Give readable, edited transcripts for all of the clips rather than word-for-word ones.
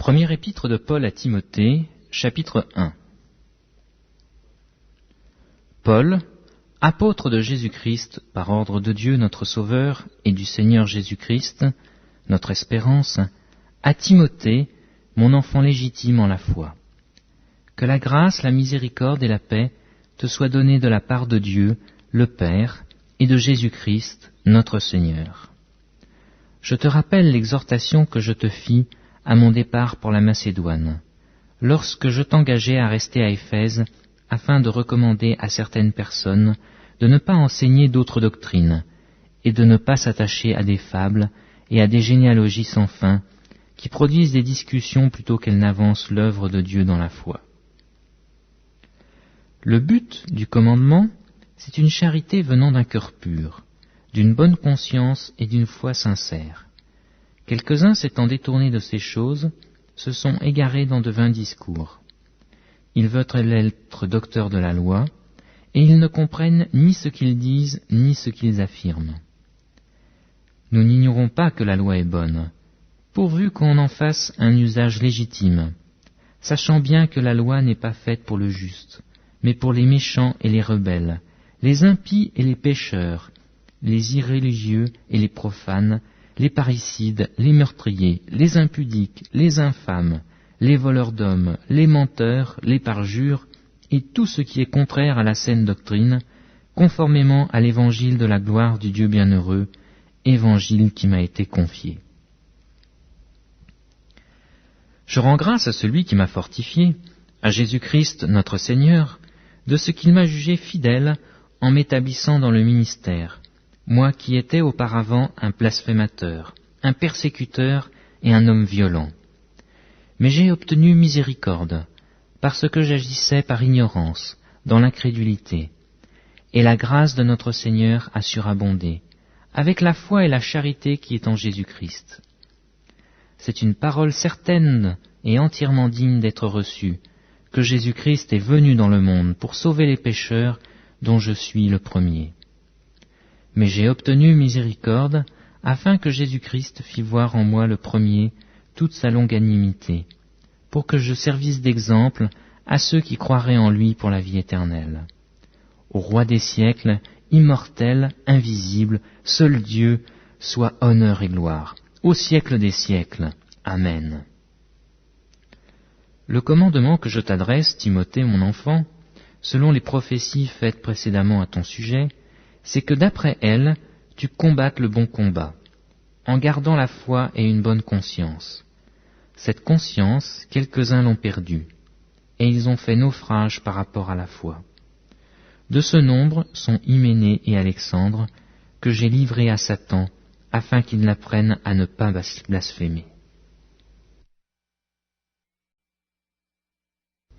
Première épître de Paul à Timothée, chapitre 1. Paul, apôtre de Jésus-Christ, par ordre de Dieu notre Sauveur et du Seigneur Jésus-Christ, notre espérance, à Timothée, mon enfant légitime en la foi. Que la grâce, la miséricorde et la paix te soient données de la part de Dieu, le Père, et de Jésus-Christ, notre Seigneur. Je te rappelle l'exhortation que je te fis à mon départ pour la Macédoine, lorsque je t'engageai à rester à Éphèse, afin de recommander à certaines personnes de ne pas enseigner d'autres doctrines, et de ne pas s'attacher à des fables et à des généalogies sans fin, qui produisent des discussions plutôt qu'elles n'avancent l'œuvre de Dieu dans la foi. Le but du commandement, c'est une charité venant d'un cœur pur, d'une bonne conscience et d'une foi sincère. Quelques-uns s'étant détournés de ces choses, se sont égarés dans de vains discours. Ils veulent être docteurs de la loi, et ils ne comprennent ni ce qu'ils disent, ni ce qu'ils affirment. Nous n'ignorons pas que la loi est bonne, pourvu qu'on en fasse un usage légitime, sachant bien que la loi n'est pas faite pour le juste, mais pour les méchants et les rebelles, les impies et les pécheurs, les irréligieux et les profanes, les parricides, les meurtriers, les impudiques, les infâmes, les voleurs d'hommes, les menteurs, les parjures, et tout ce qui est contraire à la saine doctrine, conformément à l'évangile de la gloire du Dieu bienheureux, évangile qui m'a été confié. Je rends grâce à celui qui m'a fortifié, à Jésus-Christ notre Seigneur, de ce qu'il m'a jugé fidèle en m'établissant dans le ministère, moi qui étais auparavant un blasphémateur, un persécuteur et un homme violent. Mais j'ai obtenu miséricorde, parce que j'agissais par ignorance, dans l'incrédulité, et la grâce de notre Seigneur a surabondé, avec la foi et la charité qui est en Jésus-Christ. C'est une parole certaine et entièrement digne d'être reçue, que Jésus-Christ est venu dans le monde pour sauver les pécheurs, dont je suis le premier. Mais j'ai obtenu miséricorde, afin que Jésus-Christ fît voir en moi le premier toute sa longanimité, pour que je servisse d'exemple à ceux qui croiraient en lui pour la vie éternelle. Au Roi des siècles, immortel, invisible, seul Dieu, soit honneur et gloire, au siècle des siècles. Amen. Le commandement que je t'adresse, Timothée, mon enfant, selon les prophéties faites précédemment à ton sujet, c'est que d'après elles, tu combattes le bon combat, en gardant la foi et une bonne conscience. Cette conscience, quelques-uns l'ont perdue, et ils ont fait naufrage par rapport à la foi. De ce nombre sont Hyménée et Alexandre, que j'ai livrés à Satan, afin qu'ils apprennent à ne pas blasphémer.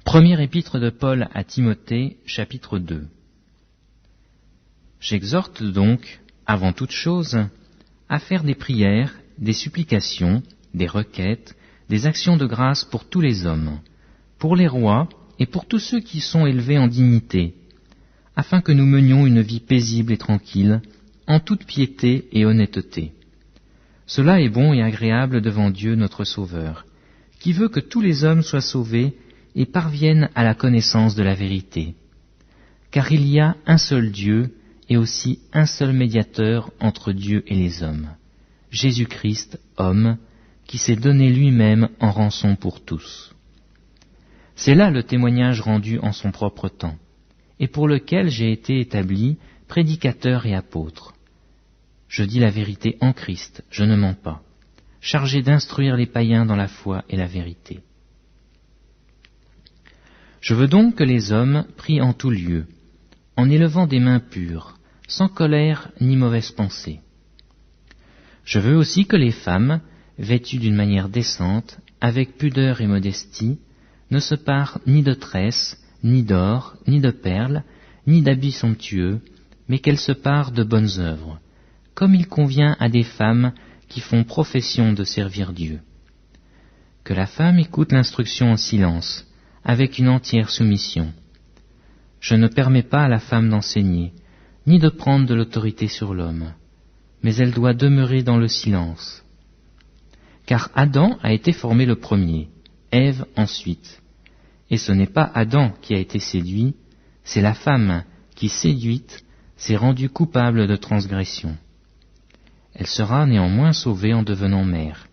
Première épître de Paul à Timothée, chapitre 2. J'exhorte donc, avant toute chose, à faire des prières, des supplications, des requêtes, des actions de grâce pour tous les hommes, pour les rois et pour tous ceux qui sont élevés en dignité, afin que nous menions une vie paisible et tranquille, en toute piété et honnêteté. Cela est bon et agréable devant Dieu notre Sauveur, qui veut que tous les hommes soient sauvés et parviennent à la connaissance de la vérité. Car il y a un seul Dieu et aussi un seul médiateur entre Dieu et les hommes, Jésus-Christ, homme, qui s'est donné lui-même en rançon pour tous. C'est là le témoignage rendu en son propre temps, et pour lequel j'ai été établi prédicateur et apôtre. Je dis la vérité en Christ, je ne mens pas, chargé d'instruire les païens dans la foi et la vérité. Je veux donc que les hommes prient en tout lieu, en élevant des mains pures, sans colère ni mauvaise pensée. Je veux aussi que les femmes, vêtues d'une manière décente, avec pudeur et modestie, ne se parent ni de tresses, ni d'or, ni de perles, ni d'habits somptueux, mais qu'elles se parent de bonnes œuvres, comme il convient à des femmes qui font profession de servir Dieu. Que la femme écoute l'instruction en silence, avec une entière soumission. Je ne permets pas à la femme d'enseigner, ni de prendre de l'autorité sur l'homme, mais elle doit demeurer dans le silence. Car Adam a été formé le premier, Ève ensuite. Et ce n'est pas Adam qui a été séduit, c'est la femme qui, séduite, s'est rendue coupable de transgression. Elle sera néanmoins sauvée en devenant mère,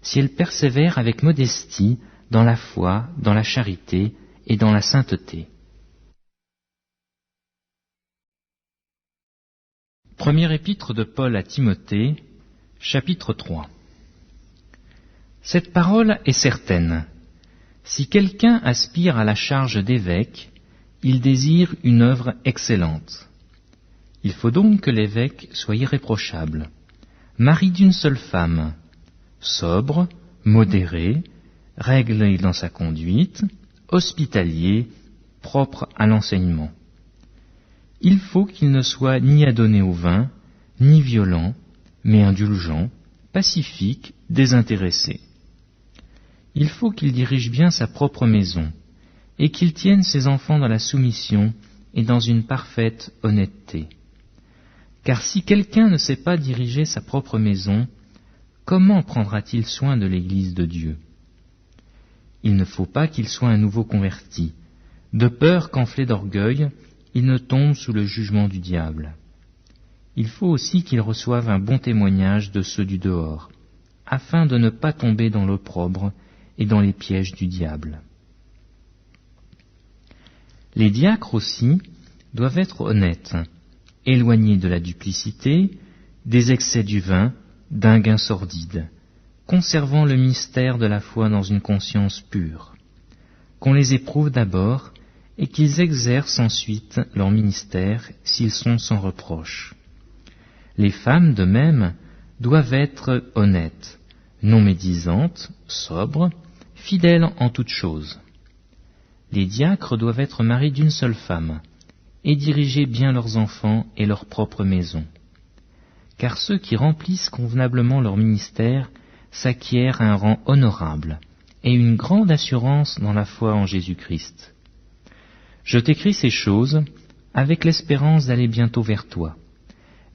si elle persévère avec modestie dans la foi, dans la charité et dans la sainteté. Première épître de Paul à Timothée, chapitre 3. Cette parole est certaine. Si quelqu'un aspire à la charge d'évêque, il désire une œuvre excellente. Il faut donc que l'évêque soit irréprochable, mari d'une seule femme, sobre, modéré, réglé dans sa conduite, hospitalier, propre à l'enseignement. Il faut qu'il ne soit ni adonné au vin, ni violent, mais indulgent, pacifique, désintéressé. Il faut qu'il dirige bien sa propre maison, et qu'il tienne ses enfants dans la soumission et dans une parfaite honnêteté. Car si quelqu'un ne sait pas diriger sa propre maison, comment prendra-t-il soin de l'Église de Dieu? Il ne faut pas qu'il soit un nouveau converti, de peur qu'enflé d'orgueil, il ne tombe sous le jugement du diable. Il faut aussi qu'il reçoive un bon témoignage de ceux du dehors, afin de ne pas tomber dans l'opprobre et dans les pièges du diable. Les diacres aussi doivent être honnêtes, éloignés de la duplicité, des excès du vin, d'un gain sordide, conservant le mystère de la foi dans une conscience pure, qu'on les éprouve d'abord et qu'ils exercent ensuite leur ministère s'ils sont sans reproche. Les femmes, de même, doivent être honnêtes, non médisantes, sobres, fidèles en toutes choses. Les diacres doivent être mariés d'une seule femme, et diriger bien leurs enfants et leur propre maison. Car ceux qui remplissent convenablement leur ministère s'acquièrent un rang honorable et une grande assurance dans la foi en Jésus-Christ. Je t'écris ces choses avec l'espérance d'aller bientôt vers toi,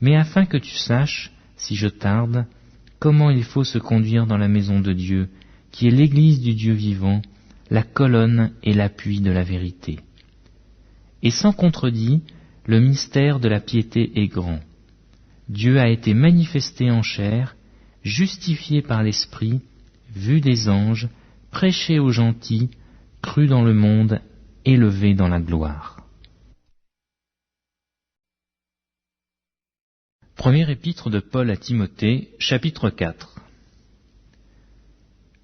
mais afin que tu saches, si je tarde, comment il faut se conduire dans la maison de Dieu, qui est l'Église du Dieu vivant, la colonne et l'appui de la vérité. Et sans contredit, le mystère de la piété est grand. Dieu a été manifesté en chair, justifié par l'Esprit, vu des anges, prêché aux gentils, cru dans le monde, élevé dans la gloire. Première épître de Paul à Timothée, chapitre 4.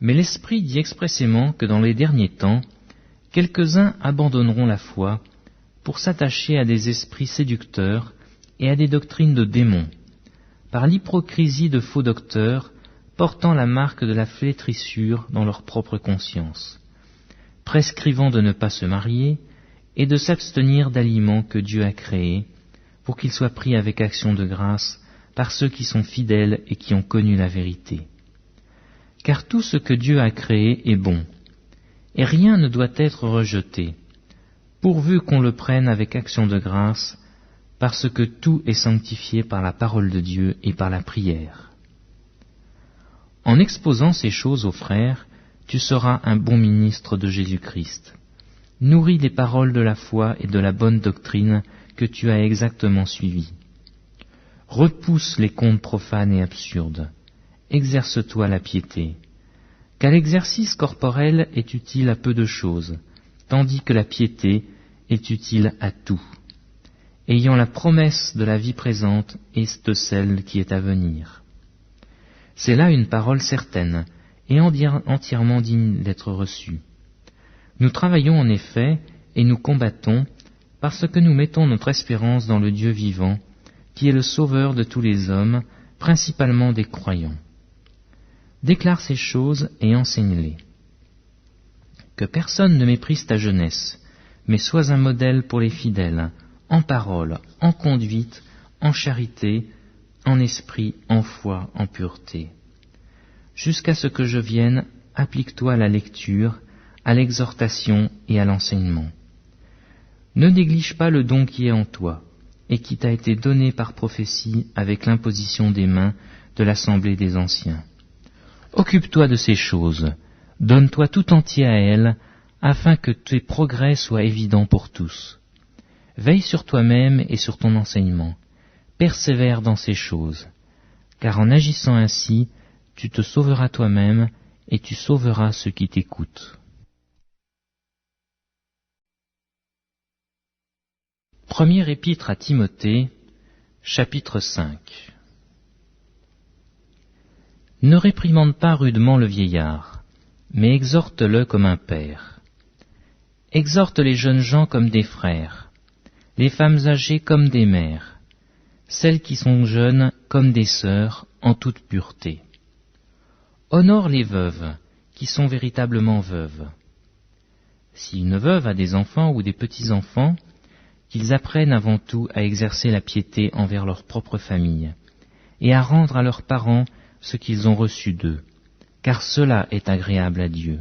Mais l'Esprit dit expressément que dans les derniers temps, quelques-uns abandonneront la foi pour s'attacher à des esprits séducteurs et à des doctrines de démons, par l'hypocrisie de faux docteurs portant la marque de la flétrissure dans leur propre conscience, prescrivant de ne pas se marier et de s'abstenir d'aliments que Dieu a créés, pour qu'ils soient pris avec action de grâce par ceux qui sont fidèles et qui ont connu la vérité. Car tout ce que Dieu a créé est bon, et rien ne doit être rejeté, pourvu qu'on le prenne avec action de grâce, parce que tout est sanctifié par la parole de Dieu et par la prière. En exposant ces choses aux frères, tu seras un bon ministre de Jésus-Christ, nourri des paroles de la foi et de la bonne doctrine que tu as exactement suivies. Repousse les contes profanes et absurdes, exerce-toi la piété, car l'exercice corporel est utile à peu de choses, tandis que la piété est utile à tout, ayant la promesse de la vie présente et de celle qui est à venir. C'est là une parole certaine et entièrement digne d'être reçue. Nous travaillons en effet et nous combattons parce que nous mettons notre espérance dans le Dieu vivant, qui est le sauveur de tous les hommes, principalement des croyants. Déclare ces choses et enseigne-les. Que personne ne méprise ta jeunesse, mais sois un modèle pour les fidèles, en parole, en conduite, en charité, en esprit, en foi, en pureté. Jusqu'à ce que je vienne, applique-toi à la lecture, à l'exhortation et à l'enseignement. Ne néglige pas le don qui est en toi, et qui t'a été donné par prophétie avec l'imposition des mains de l'assemblée des anciens. Occupe-toi de ces choses, Donne-toi tout entier à elle, afin que tes progrès soient évidents pour tous. Veille sur toi-même et sur ton enseignement. Persévère dans ces choses, car en agissant ainsi, tu te sauveras toi-même et tu sauveras ceux qui t'écoutent. Première épître à Timothée, chapitre 5. Ne réprimande pas rudement le vieillard, mais exhorte-le comme un père. Exhorte les jeunes gens comme des frères, les femmes âgées comme des mères, celles qui sont jeunes comme des sœurs en toute pureté. Honore les veuves, qui sont véritablement veuves. Si une veuve a des enfants ou des petits-enfants, qu'ils apprennent avant tout à exercer la piété envers leur propre famille, et à rendre à leurs parents ce qu'ils ont reçu d'eux, car cela est agréable à Dieu.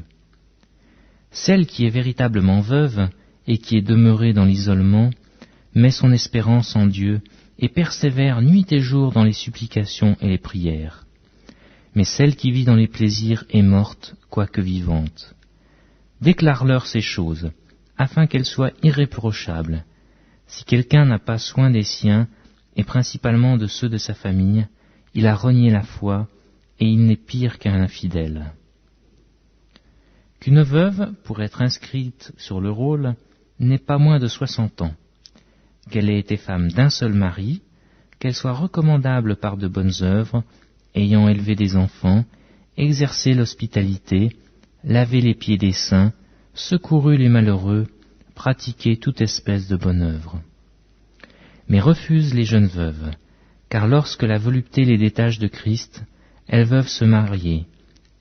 Celle qui est véritablement veuve et qui est demeurée dans l'isolement met son espérance en Dieu et persévère nuit et jour dans les supplications et les prières. Mais celle qui vit dans les plaisirs est morte, quoique vivante. Déclare-leur ces choses, afin qu'elles soient irréprochables. Si quelqu'un n'a pas soin des siens, et principalement de ceux de sa famille, il a renié la foi, et il n'est pire qu'un infidèle. Qu'une veuve, pour être inscrite sur le rôle, n'ait pas moins de 60 ans, qu'elle ait été femme d'un seul mari, qu'elle soit recommandable par de bonnes œuvres, ayant élevé des enfants, exercé l'hospitalité, lavé les pieds des saints, secouru les malheureux, pratiqué toute espèce de bonne œuvre. Mais refuse les jeunes veuves, car lorsque la volupté les détache de Christ, elles peuvent se marier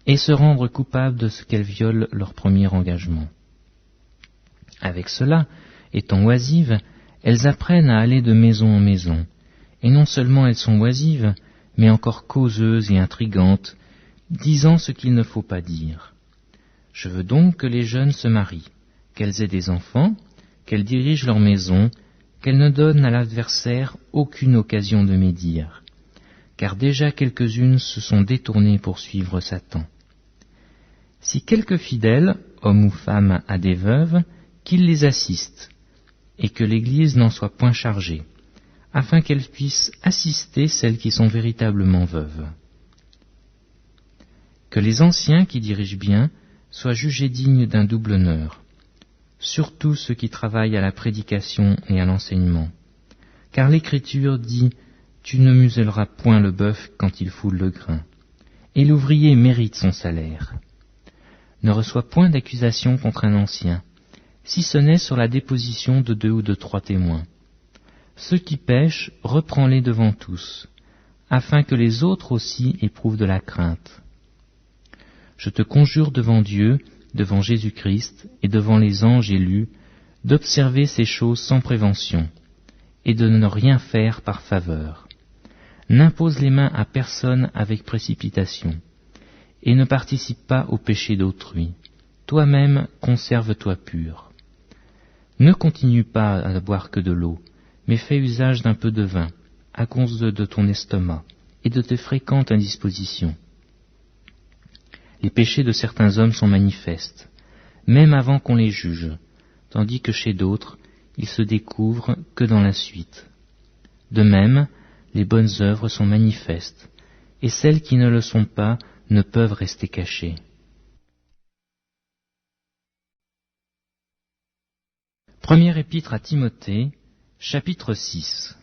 et se rendre coupables de ce qu'elles violent leur premier engagement. Avec cela, étant oisives, elles apprennent à aller de maison en maison, et non seulement elles sont oisives, mais encore causeuses et intrigantes, disant ce qu'il ne faut pas dire. Je veux donc que les jeunes se marient, qu'elles aient des enfants, qu'elles dirigent leur maison, qu'elles ne donnent à l'adversaire aucune occasion de médire, car déjà quelques-unes se sont détournées pour suivre Satan. Si quelque fidèle, homme ou femme, a des veuves, qu'il les assiste, et que l'Église n'en soit point chargée, afin qu'elle puisse assister celles qui sont véritablement veuves. Que les anciens qui dirigent bien soient jugés dignes d'un double honneur, surtout ceux qui travaillent à la prédication et à l'enseignement. Car l'Écriture dit « Tu ne muselleras point le bœuf quand il foule le grain », et l'ouvrier mérite son salaire. Ne reçois point d'accusation contre un ancien, si ce n'est sur la déposition de 2 ou de 3 témoins. Ceux qui pêchent, reprends-les devant tous, afin que les autres aussi éprouvent de la crainte. Je te conjure devant Dieu, devant Jésus-Christ et devant les anges élus, d'observer ces choses sans prévention, et de ne rien faire par faveur. N'impose les mains à personne avec précipitation, et ne participe pas au péché d'autrui. Toi-même, conserve-toi pur. Ne continue pas à boire que de l'eau, mais fais usage d'un peu de vin, à cause de ton estomac, et de tes fréquentes indispositions. Les péchés de certains hommes sont manifestes, même avant qu'on les juge, tandis que chez d'autres, ils se découvrent que dans la suite. De même, les bonnes œuvres sont manifestes, et celles qui ne le sont pas ne peuvent rester cachées. Première épître à Timothée, chapitre 6.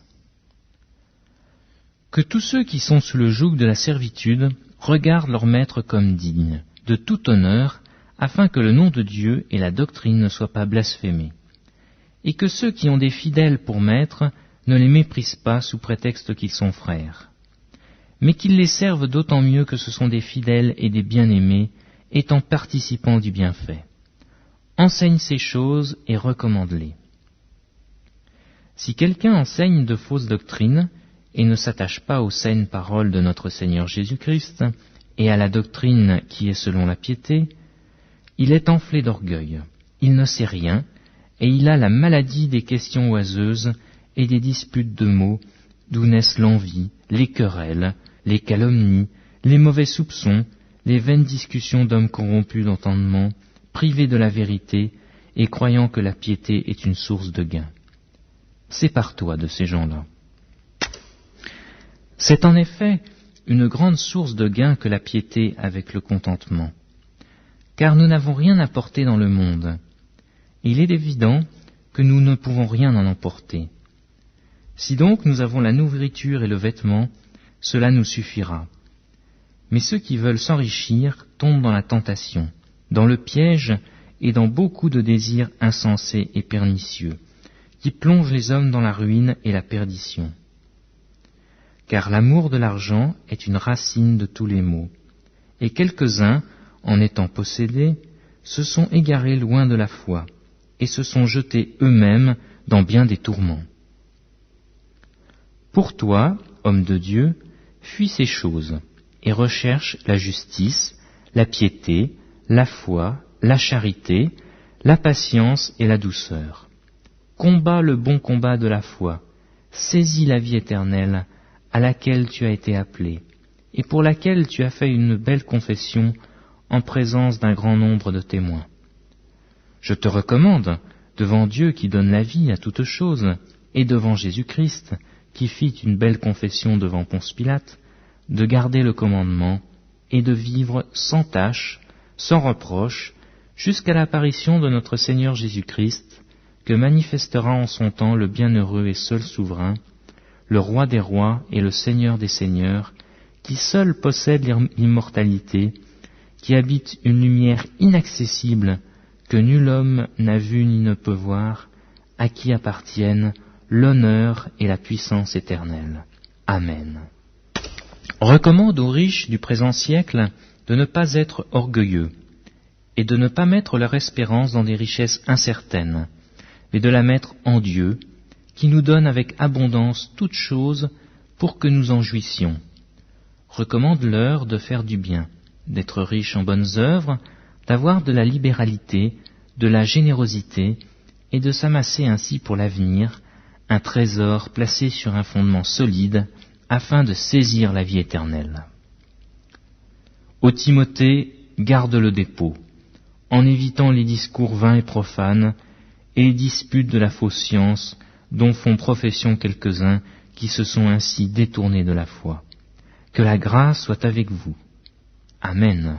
Que tous ceux qui sont sous le joug de la servitude regardent leur maître comme digne, de tout honneur, afin que le nom de Dieu et la doctrine ne soient pas blasphémés. Et que ceux qui ont des fidèles pour maîtres ne les méprisent pas sous prétexte qu'ils sont frères, mais qu'ils les servent d'autant mieux que ce sont des fidèles et des bien-aimés, étant participants du bienfait. Enseigne ces choses et recommande-les. Si quelqu'un enseigne de fausses doctrines et ne s'attache pas aux saines paroles de notre Seigneur Jésus-Christ et à la doctrine qui est selon la piété, il est enflé d'orgueil, il ne sait rien, et il a la maladie des questions oiseuses et des disputes de mots, d'où naissent l'envie, les querelles, les calomnies, les mauvais soupçons, les vaines discussions d'hommes corrompus d'entendement, privés de la vérité et croyant que la piété est une source de gain. Sépare-toi de ces gens-là. C'est en effet une grande source de gain que la piété avec le contentement, car nous n'avons rien apporté dans le monde. Il est évident que nous ne pouvons rien en emporter. Si donc nous avons la nourriture et le vêtement, cela nous suffira. Mais ceux qui veulent s'enrichir tombent dans la tentation, dans le piège et dans beaucoup de désirs insensés et pernicieux, qui plongent les hommes dans la ruine et la perdition. Car l'amour de l'argent est une racine de tous les maux, et quelques-uns, en étant possédés, se sont égarés loin de la foi, et se sont jetés eux-mêmes dans bien des tourments. Pour toi, homme de Dieu, fuis ces choses, et recherche la justice, la piété, la foi, la charité, la patience et la douceur. Combats le bon combat de la foi, saisis la vie éternelle, à laquelle tu as été appelé, et pour laquelle tu as fait une belle confession en présence d'un grand nombre de témoins. Je te recommande, devant Dieu qui donne la vie à toutes choses, et devant Jésus-Christ, qui fit une belle confession devant Ponce Pilate, de garder le commandement et de vivre sans tache, sans reproche, jusqu'à l'apparition de notre Seigneur Jésus-Christ, que manifestera en son temps le bienheureux et seul souverain, le roi des rois et le Seigneur des seigneurs, qui seul possède l'immortalité, qui habite une lumière inaccessible que nul homme n'a vue ni ne peut voir, à qui appartiennent l'honneur et la puissance éternelle. Amen. Recommande aux riches du présent siècle de ne pas être orgueilleux et de ne pas mettre leur espérance dans des richesses incertaines, mais de la mettre en Dieu, qui nous donne avec abondance toutes choses pour que nous en jouissions. Recommande-leur de faire du bien, d'être riches en bonnes œuvres, d'avoir de la libéralité, de la générosité, et de s'amasser ainsi pour l'avenir un trésor placé sur un fondement solide, afin de saisir la vie éternelle. Ô Timothée, garde le dépôt, en évitant les discours vains et profanes, et les disputes de la fausse science, dont font profession quelques-uns qui se sont ainsi détournés de la foi. Que la grâce soit avec vous. Amen.